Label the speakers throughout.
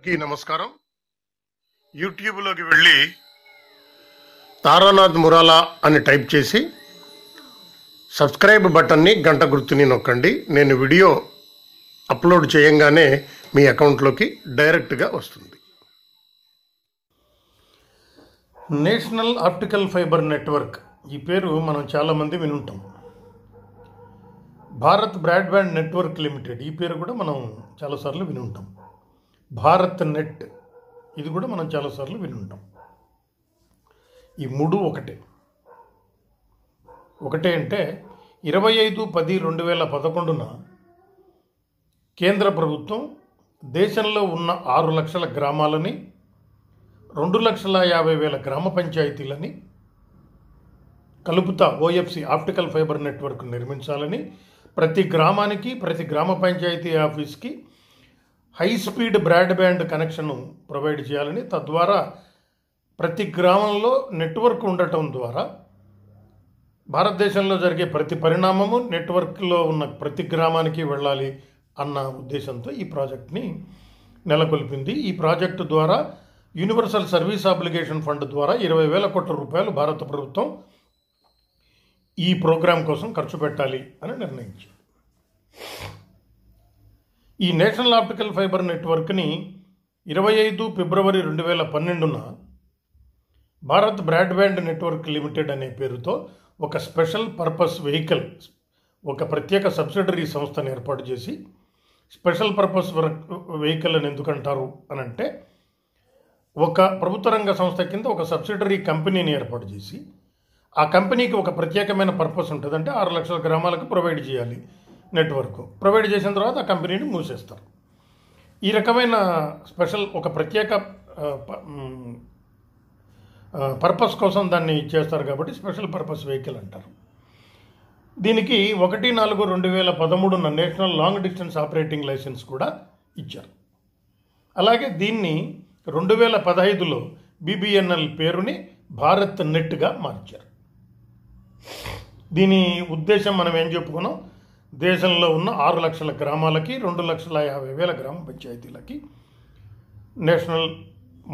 Speaker 1: నమస్కారం. యూట్యూబ్లోకి వెళ్ళి తారానాథ్ మురాలా అని టైప్ చేసి సబ్స్క్రైబ్ బటన్ని గంట గుర్తుని నొక్కండి. నేను వీడియో అప్లోడ్ చేయంగానే మీ అకౌంట్లోకి డైరెక్ట్గా వస్తుంది. నేషనల్ ఆప్టికల్ ఫైబర్ నెట్వర్క్ ఈ పేరు మనం చాలామంది వినుంటాం. భారత్ బ్రాడ్బ్యాండ్ నెట్వర్క్ లిమిటెడ్ ఈ పేరు కూడా మనం చాలాసార్లు వినుంటాం. భారత్ నెట్ ఇది కూడా మనం చాలాసార్లు వినుంటాం. ఈ మూడు ఒకటే అంటే 25/10/2011 కేంద్ర ప్రభుత్వం దేశంలో ఉన్న 6 లక్షల గ్రామాలని 2,50,000 గ్రామ పంచాయతీలని కలుపుతా ఓఎఫ్సి ఆప్టికల్ ఫైబర్ నెట్వర్క్ నిర్మించాలని, ప్రతి గ్రామానికి ప్రతి గ్రామ పంచాయతీ ఆఫీస్కి high speed broadband connection provide చేయాలని, తద్వారా ప్రతి గ్రామంలో నెట్వర్క్ ఉండటం ద్వారా భారతదేశంలో జరిగే ప్రతి పరిణామము నెట్వర్క్లో ఉన్న ప్రతి గ్రామానికి వెళ్ళాలి అన్న ఉద్దేశంతో ఈ ప్రాజెక్ట్ని నెలకొల్పింది. ఈ ప్రాజెక్టు ద్వారా యూనివర్సల్ సర్వీస్ అబ్లిగేషన్ ఫండ్ ద్వారా 20,000 కోట్ల రూపాయలు భారత ప్రభుత్వం ఈ ప్రోగ్రాం కోసం ఖర్చు పెట్టాలి అని నిర్ణయించింది. ఈ నేషనల్ ఆప్టికల్ ఫైబర్ నెట్వర్క్ని 25 ఫిబ్రవరి 2012 భారత్ బ్రాడ్బ్యాండ్ నెట్వర్క్ లిమిటెడ్ అనే పేరుతో ఒక స్పెషల్ పర్పస్ వెహికల్, ఒక ప్రత్యేక సబ్సిడరీ సంస్థను ఏర్పాటు చేసి, స్పెషల్ పర్పస్ వెహికల్ అని ఎందుకంటారు అని అంటే, ఒక ప్రభుత్వ రంగ సంస్థ కింద ఒక సబ్సిడరీ కంపెనీని ఏర్పాటు చేసి, ఆ కంపెనీకి ఒక ప్రత్యేకమైన పర్పస్ ఉంటుంది. అంటే 6 లక్షల గ్రామాలకు ప్రొవైడ్ చేయాలి నెట్వర్క్. ప్రొవైడ్ చేసిన తర్వాత ఆ కంపెనీని మూసేస్తారు. ఈ రకమైన స్పెషల్ ఒక ప్రత్యేక పర్పస్ కోసం దాన్ని చేస్తారు కాబట్టి స్పెషల్ పర్పస్ వెహికల్ అంటారు. దీనికి 1/4/2013 national long distance operating licence కూడా ఇచ్చారు. అలాగే దీన్ని 2015లో BBNL పేరుని భారత్ నెట్గా మార్చారు. దీని ఉద్దేశం మనం ఏం చెప్పుకున్నాం, దేశంలో ఉన్న 6 లక్షల గ్రామాలకి 2,50,000 గ్రామ పంచాయతీలకి నేషనల్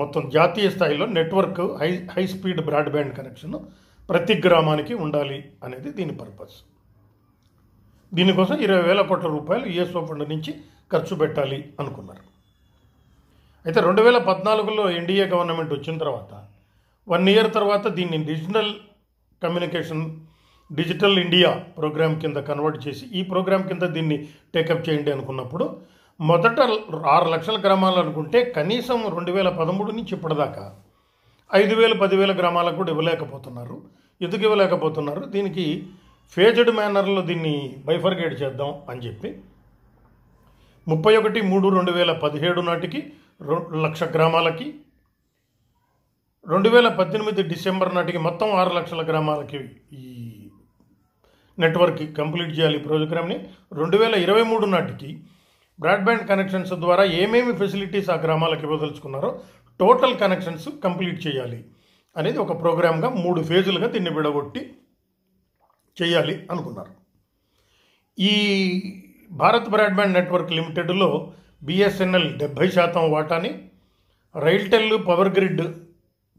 Speaker 1: మొత్తం జాతీయ స్థాయిలో network high speed broadband connection ప్రతి గ్రామానికి ఉండాలి అనేది దీని పర్పస్. దీనికోసం 20,000 కోట్ల రూపాయలు ESO ఫండ్ నుంచి ఖర్చు పెట్టాలి అనుకున్నారు. అయితే 2014లో ఎన్డీఏ గవర్నమెంట్ వచ్చిన తర్వాత 1 ఇయర్ తర్వాత దీన్ని డిజిటల్ ఇండియా ప్రోగ్రామ్ కింద కన్వర్ట్ చేసి ఈ ప్రోగ్రామ్ కింద దీన్ని టేకప్ చేయండి అనుకున్నప్పుడు, మొదట 6 లక్షల గ్రామాలు అనుకుంటే కనీసం 2013 నుంచి ఇప్పటిదాకా 5,000 10,000 గ్రామాలకు కూడా ఇవ్వలేకపోతున్నారు. ఎందుకు ఇవ్వలేకపోతున్నారు? దీనికి ఫేజ్డ్ మేనర్లో దీన్ని బైఫర్గేట్ చేద్దాం అని చెప్పి 31/3/2017 నాటికి 1,00,000 గ్రామాలకి, 2018 డిసెంబర్ నాటికి మొత్తం 6 లక్షల గ్రామాలకి ఈ నెట్వర్క్ కంప్లీట్ చేయాలి ప్రోగ్రామ్ని. 2023 నాటికి బ్రాడ్బ్యాండ్ కనెక్షన్స్ ద్వారా ఏమేమి ఫెసిలిటీస్ ఆ గ్రామాలకు ఇవ్వదలుచుకున్నారో టోటల్ కనెక్షన్స్ కంప్లీట్ చేయాలి అనేది ఒక ప్రోగ్రామ్గా 3 ఫేజులుగా దీన్ని విడగొట్టి చేయాలి అనుకున్నారు. ఈ భారత్ బ్రాడ్బ్యాండ్ నెట్వర్క్ లిమిటెడ్లో BSNL 70% వాటాని, రైల్టెల్ పవర్ గ్రిడ్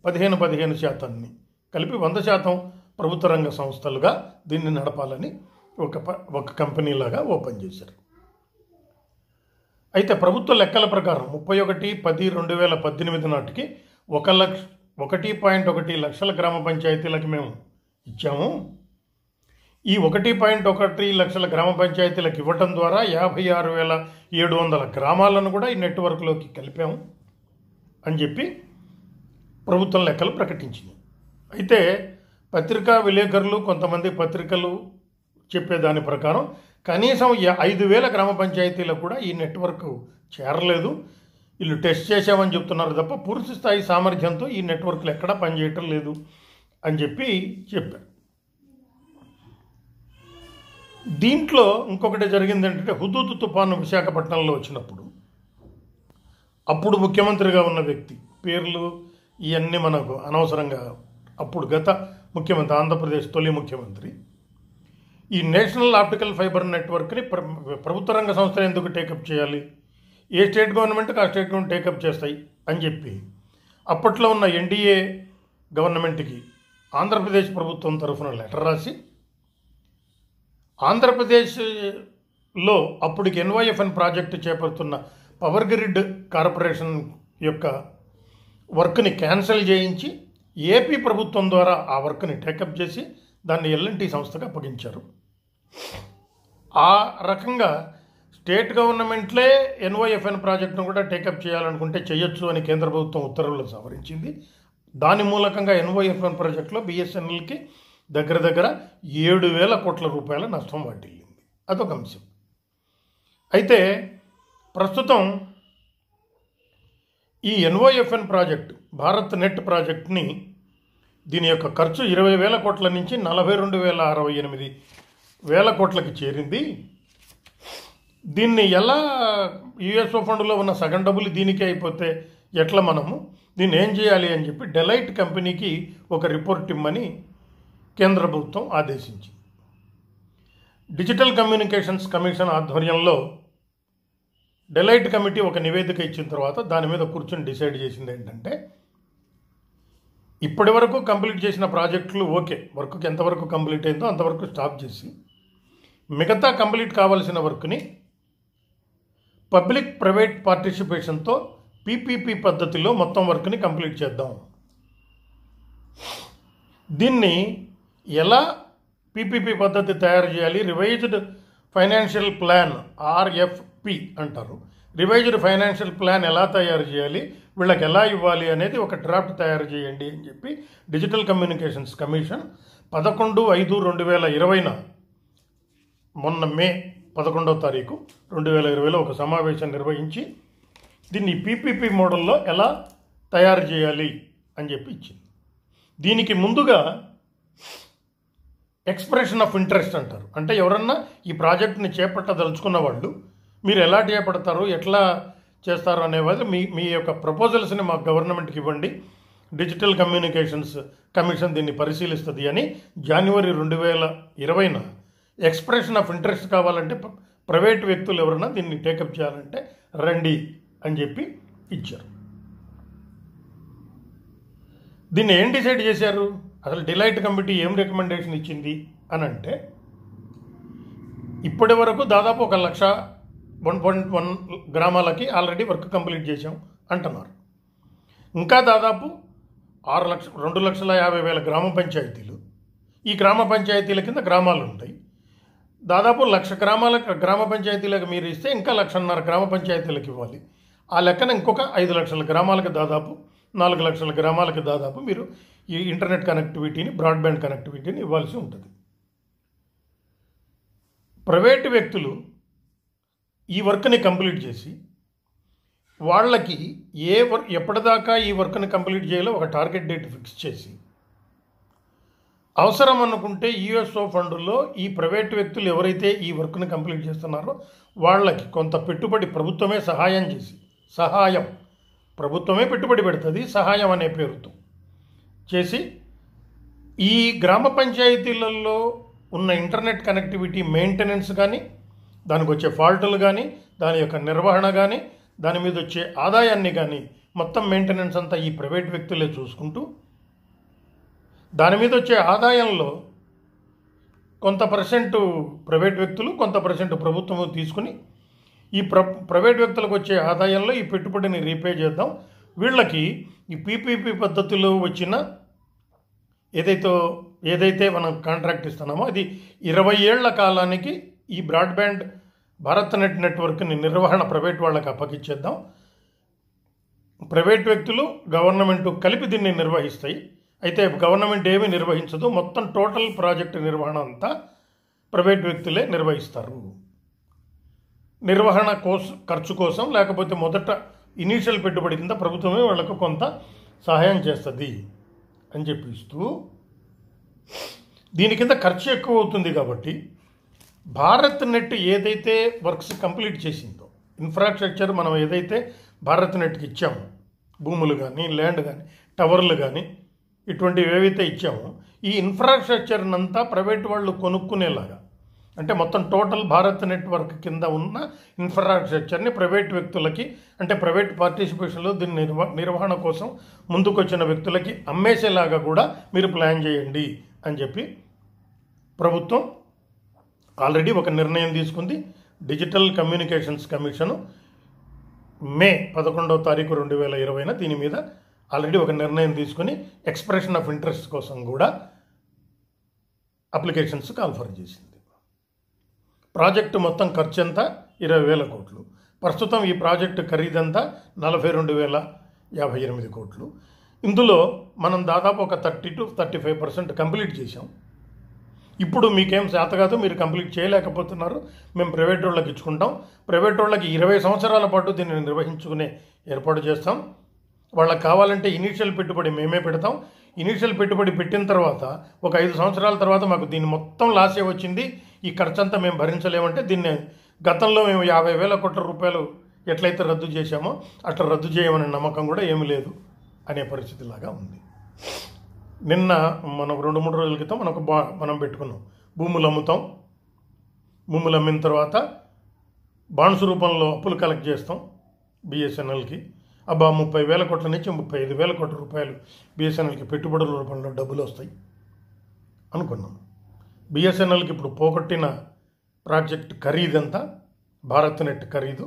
Speaker 1: 15% కలిపి 100% ప్రభుత్వ రంగ సంస్థలుగా దీన్ని నడపాలని ఒక కంపెనీలాగా ఓపెన్ చేశారు. అయితే ప్రభుత్వ లెక్కల ప్రకారం 31/10/2018 నాటికి 1.1 లక్షల గ్రామ పంచాయతీలకు మేము ఇచ్చాము. ఈ 1.1 లక్షల గ్రామ పంచాయతీలకు ఇవ్వటం ద్వారా 56,700 గ్రామాలను కూడా ఈ నెట్వర్క్లోకి కలిపాము అని చెప్పి ప్రభుత్వం లెక్కలు ప్రకటించింది. అయితే పత్రికా విలేకరులు, కొంతమంది పత్రికలు చెప్పేదాని ప్రకారం కనీసం 5,000 గ్రామ పంచాయతీలకు కూడా ఈ నెట్వర్క్ చేరలేదు. వీళ్ళు టెస్ట్ చేసామని చెప్తున్నారు తప్ప పూర్తి స్థాయి సామర్థ్యంతో ఈ నెట్వర్క్లు ఎక్కడా పనిచేయటం లేదు అని చెప్పారు. దీంట్లో ఇంకొకటి జరిగింది ఏంటంటే, హుదూద్ తుఫాను విశాఖపట్నంలో వచ్చినప్పుడు అప్పుడు ముఖ్యమంత్రిగా ఉన్న వ్యక్తి పేర్లు ఇవన్నీ మనకు అనవసరంగా, అప్పుడు గత ముఖ్యమంత్రి, ఆంధ్రప్రదేశ్ తొలి ముఖ్యమంత్రి ఈ నేషనల్ ఆప్టికల్ ఫైబర్ నెట్వర్క్ని ప్రభుత్వ రంగ సంస్థలు ఎందుకు టేకప్ చేయాలి? ఏ స్టేట్ గవర్నమెంట్కి ఆ స్టేట్ గవర్నమెంట్ టేకప్ చేస్తాయి అని చెప్పి అప్పట్లో ఉన్న ఎన్డీఏ గవర్నమెంట్కి ఆంధ్రప్రదేశ్ ప్రభుత్వం తరఫున లెటర్ రాసి ఆంధ్రప్రదేశ్లో అప్పటికి ఎన్వైఎఫ్ఎన్ ప్రాజెక్టు చేపడుతున్న పవర్ గ్రిడ్ కార్పొరేషన్ యొక్క వర్క్ని క్యాన్సిల్ చేయించి ఏపీ ప్రభుత్వం ద్వారా ఆ వర్క్ని టేకప్ చేసి దాన్ని ఎల్ఎన్టీ సంస్థకు అప్పగించారు. ఆ రకంగా స్టేట్ గవర్నమెంట్లే ఎన్వైఎఫ్ఎన్ ప్రాజెక్టును కూడా టేకప్ చేయాలనుకుంటే చేయొచ్చు అని కేంద్ర ప్రభుత్వం ఉత్తర్వులు సవరించింది. దాని మూలకంగా ఎన్వైఎఫ్ఎన్ ప్రాజెక్టులో బిఎస్ఎన్ఎల్కి దగ్గర 7,000 కోట్ల రూపాయల నష్టం వాటిల్లింది. అదొక అంశం. అయితే ప్రస్తుతం ఈ ఎన్వైఎఫ్ఎన్ ప్రాజెక్టు భారత్ నెట్ ప్రాజెక్ట్ని దీని యొక్క ఖర్చు 20,000 కోట్ల నుంచి 42,068 కోట్లకి చేరింది. దీన్ని ఎలా యుఎస్ఓ ఫండ్లో ఉన్న సగం డబ్బులు దీనికే అయిపోతే ఎట్లా మనము దీన్ని ఏం చేయాలి అని చెప్పి డెలైట్ కంపెనీకి ఒక రిపోర్ట్ ఇమ్మని కేంద్ర ప్రభుత్వం ఆదేశించింది. డిజిటల్ కమ్యూనికేషన్స్ కమిషన్ ఆధ్వర్యంలో డెలైట్ కమిటీ ఒక నివేదిక ఇచ్చిన తర్వాత దాని మీద కూర్చొని డిసైడ్ చేసింది ఏంటంటే, ఇప్పటి వరకు కంప్లీట్ చేసిన ప్రాజెక్టులు ఓకే, వర్క్కి ఎంతవరకు కంప్లీట్ అయిందో అంతవరకు స్టాప్ చేసి మిగతా కంప్లీట్ కావాల్సిన వర్క్ని పబ్లిక్ ప్రైవేట్ పార్టిసిపేషన్తో పీపీపీ పద్ధతిలో మొత్తం వర్క్ని కంప్లీట్ చేద్దాం. దీన్ని ఎలా పీపీపీ పద్ధతి తయారు చేయాలి, రివైజ్డ్ ఫైనాన్షియల్ ప్లాన్ ఆర్ఎఫ్పి అంటారు. రివైజ్డ్ ఫైనాన్షియల్ ప్లాన్ ఎలా తయారు చేయాలి, వీళ్ళకి ఎలా ఇవ్వాలి అనేది ఒక డ్రాఫ్ట్ తయారు చేయండి అని చెప్పి డిజిటల్ కమ్యూనికేషన్స్ కమిషన్ 11/5/2020 మొన్న మే 11వ తారీఖు 2020లో ఒక సమావేశం నిర్వహించి దీన్ని పీపీపీ మోడల్లో ఎలా తయారు చేయాలి అని చెప్పి ఇచ్చింది. దీనికి ముందుగా ఎక్స్ప్రెషన్ ఆఫ్ ఇంట్రెస్ట్ అంటారు. అంటే ఎవరన్నా ఈ ప్రాజెక్ట్ని చేపట్టదలుచుకున్న వాళ్ళు మీరు ఎలా చేపడతారు, ఎట్లా చేస్తారు అనేవాళ్ళు మీ యొక్క ప్రపోజల్స్ని మా గవర్నమెంట్కి ఇవ్వండి, డిజిటల్ కమ్యూనికేషన్స్ కమిషన్ దీన్ని పరిశీలిస్తుంది అని జనవరి 2020 ఎక్స్ప్రెషన్ ఆఫ్ ఇంట్రెస్ట్ కావాలంటే ప్రైవేట్ వ్యక్తులు ఎవరన్నా దీన్ని టేకప్ చేయాలంటే రండి అని చెప్పి ఇచ్చారు. దీన్ని ఏం డిసైడ్ చేశారు, అసలు డిలైట్ కమిటీ ఏం రికమెండేషన్ ఇచ్చింది అని అంటే, ఇప్పటి వరకు దాదాపు 1,1.1 గ్రామాలకి ఆల్రెడీ వర్క్ కంప్లీట్ చేశాం అంటున్నారు. ఇంకా దాదాపు 2,50,000 గ్రామ పంచాయతీలు, ఈ గ్రామ పంచాయతీల కింద గ్రామాలు ఉంటాయి. దాదాపు 1,00,000 గ్రామ పంచాయతీలకు మీరు ఇస్తే ఇంకా 1,50,000 గ్రామ పంచాయతీలకు ఇవ్వాలి. ఆ లెక్కన ఇంకొక 5,00,000 గ్రామాలకు దాదాపు 4,00,000 గ్రామాలకు దాదాపు మీరు ఈ ఇంటర్నెట్ కనెక్టివిటీని, బ్రాడ్బ్యాండ్ కనెక్టివిటీని ఇవ్వాల్సి ఉంటుంది. ప్రైవేటు వ్యక్తులు ఈ వర్క్ని కంప్లీట్ చేసి వాళ్ళకి ఎప్పటిదాకా ఈ వర్క్ని కంప్లీట్ చేయాలో ఒక టార్గెట్ డేట్ ఫిక్స్ చేసి, అవసరం అనుకుంటే యుఎస్ఓ ఫండ్లో ఈ ప్రైవేటు వ్యక్తులు ఎవరైతే ఈ వర్క్ని కంప్లీట్ చేస్తున్నారో వాళ్ళకి కొంత పెట్టుబడి ప్రభుత్వమే ప్రభుత్వమే పెట్టుబడి పెడుతుంది, సహాయం అనే పేరుతో చేసి ఈ గ్రామ పంచాయతీలలో ఉన్న ఇంటర్నెట్ కనెక్టివిటీ మెయింటెనెన్స్ కానీ, దానికి వచ్చే ఫాల్టులు కానీ, దాని యొక్క నిర్వహణ కానీ, దాని మీద వచ్చే ఆదాయాన్ని కానీ మొత్తం మెయింటెనెన్స్ అంతా ఈ ప్రైవేట్ వ్యక్తులే చూసుకుంటూ, దాని మీద వచ్చే ఆదాయంలో కొంత పర్సెంట్ ప్రైవేట్ వ్యక్తులు, కొంత పర్సెంట్ ప్రభుత్వము తీసుకుని ఈ ప్రైవేట్ వ్యక్తులకు వచ్చే ఆదాయంలో ఈ పెట్టుబడిని రీపే చేద్దాం. వీళ్ళకి ఈ పీపీపీ పద్ధతిలో వచ్చిన ఏదైతే మనం కాంట్రాక్ట్ ఇస్తున్నామో అది 20 ఏళ్ల కాలానికి ఈ బ్రాడ్బ్యాండ్ భారత్ నెట్ నెట్వర్క్ని నిర్వహణ ప్రైవేట్ వాళ్ళకి అప్పగిచ్చేద్దాం. ప్రైవేట్ వ్యక్తులు, గవర్నమెంట్ కలిపి దీన్ని నిర్వహిస్తాయి. అయితే గవర్నమెంట్ ఏమీ నిర్వహించదు, మొత్తం టోటల్ ప్రాజెక్టు నిర్వహణ అంతా ప్రైవేట్ వ్యక్తులే నిర్వహిస్తారు. నిర్వహణ ఖర్చు కోసం లేకపోతే మొదట ఇనీషియల్ పెట్టుబడి కింద ప్రభుత్వమే వాళ్ళకు కొంత సహాయం చేస్తుంది అని చెప్పిస్తూ, దీని కింద ఖర్చు ఎక్కువ అవుతుంది కాబట్టి భారత్ నెట్ ఏదైతే వర్క్స్ కంప్లీట్ చేసిందో, ఇన్ఫ్రాస్ట్రక్చర్ మనం ఏదైతే భారత్ నెట్కి ఇచ్చామో, భూములు కానీ, ల్యాండ్ కానీ, టవర్లు కానీ, ఇటువంటివి ఏవైతే ఇచ్చామో ఈ ఇన్ఫ్రాస్ట్రక్చర్నంతా ప్రైవేట్ వాళ్ళు కొనుక్కునేలాగా అంటే మొత్తం టోటల్ భారత్ నెట్వర్క్ కింద ఉన్న ఇన్ఫ్రాస్ట్రక్చర్ని ప్రైవేట్ వ్యక్తులకి, అంటే ప్రైవేట్ పార్టిసిపేషన్లో దీని నిర్వహణ కోసం ముందుకొచ్చిన వ్యక్తులకి అమ్మేసేలాగా కూడా మీరు ప్లాన్ చేయండి అని చెప్పి ప్రభుత్వం ఆల్రెడీ ఒక నిర్ణయం తీసుకుంది. డిజిటల్ కమ్యూనికేషన్స్ కమిషను మే 11వ తారీఖు 2020 దీని మీద ఆల్రెడీ ఒక నిర్ణయం తీసుకుని ఎక్స్ప్రెషన్ ఆఫ్ ఇంట్రెస్ట్ కోసం కూడా అప్లికేషన్స్ కాల్ఫర్ చేసింది. ప్రాజెక్టు మొత్తం ఖర్చు ఎంత? 20,000 కోట్లు. ప్రస్తుతం ఈ ప్రాజెక్టు ఖరీదంతా 42,058 కోట్లు. ఇందులో మనం దాదాపు ఒక 30 to 35% కంప్లీట్ చేశాం. ఇప్పుడు మీకేం చేత కాదు, మీరు కంప్లీట్ చేయలేకపోతున్నారు, మేము ప్రైవేట్ వాళ్ళకి ఇచ్చుకుంటాం, ప్రైవేట్ వాళ్ళకి 20 సంవత్సరాల పాటు దీన్ని నిర్వహించుకునే ఏర్పాటు చేస్తాం. వాళ్ళకి కావాలంటే ఇనీషియల్ పెట్టుబడి మేమే పెడతాం. ఇనీషియల్ పెట్టుబడి పెట్టిన తర్వాత ఒక 5 సంవత్సరాల తర్వాత మాకు దీన్ని మొత్తం లాసే వచ్చింది, ఈ ఖర్చంతా మేము భరించలేమంటే దీన్ని గతంలో మేము 50,000 కోట్ల రూపాయలు ఎట్లయితే రద్దు చేశామో అట్లా రద్దు చేయమనే నమ్మకం కూడా ఏమీ లేదు అనే పరిస్థితిలాగా ఉంది. నిన్న మనం 2-3 రోజుల క్రితం మనం పెట్టుకున్నాం, భూములు అమ్ముతాం, భూములు అమ్మిన తర్వాత బాండ్స్ రూపంలో అప్పులు కలెక్ట్ చేస్తాం బిఎస్ఎన్ఎల్కి. 30,000 కోట్ల నుంచి 35,000 కోట్ల రూపాయలు బిఎస్ఎన్ఎల్కి పెట్టుబడుల రూపంలో డబ్బులు వస్తాయి అనుకున్నాం. బిఎస్ఎన్ఎల్కి ఇప్పుడు పోగొట్టిన ప్రాజెక్ట్ ఖరీదంతా, భారత్ నెట్ ఖరీదు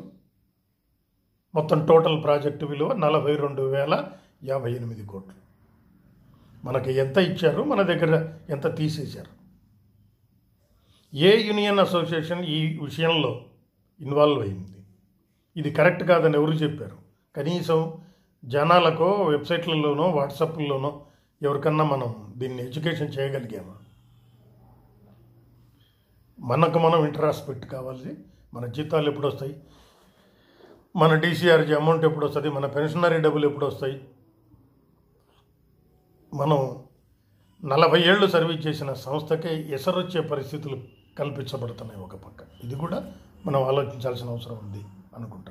Speaker 1: మొత్తం టోటల్ ప్రాజెక్టు విలువ 42,058 కోట్లు. మనకి ఎంత ఇచ్చారు, మన దగ్గర ఎంత తీసేశారు? ఏ యూనియన్ అసోసియేషన్ ఈ విషయంలో ఇన్వాల్వ్ అయింది? ఇది కరెక్ట్ కాదని ఎవరు చెప్పారు? కనీసం జనాలకో వెబ్సైట్లలోనో వాట్సాప్లోనో ఎవరికన్నా మనం దీన్ని ఎడ్యుకేషన్ చేయగలిగామా? మనకు మనం ఇంట్రాస్పెక్ట్ కావాలి. మన జీతాలు ఎప్పుడు వస్తాయి, మన డీసీఆర్జీ అమౌంట్ ఎప్పుడు వస్తుంది, మన పెన్షనరీ డబ్బులు ఎప్పుడు వస్తాయి? మనం 40 ఏళ్ళు సర్వీస్ చేసిన సంస్థకే ఎసరొచ్చే పరిస్థితులు కల్పించబడుతున్నాయి ఒక పక్క. ఇది కూడా మనం ఆలోచించాల్సిన అవసరం ఉంది అనుకుంటా.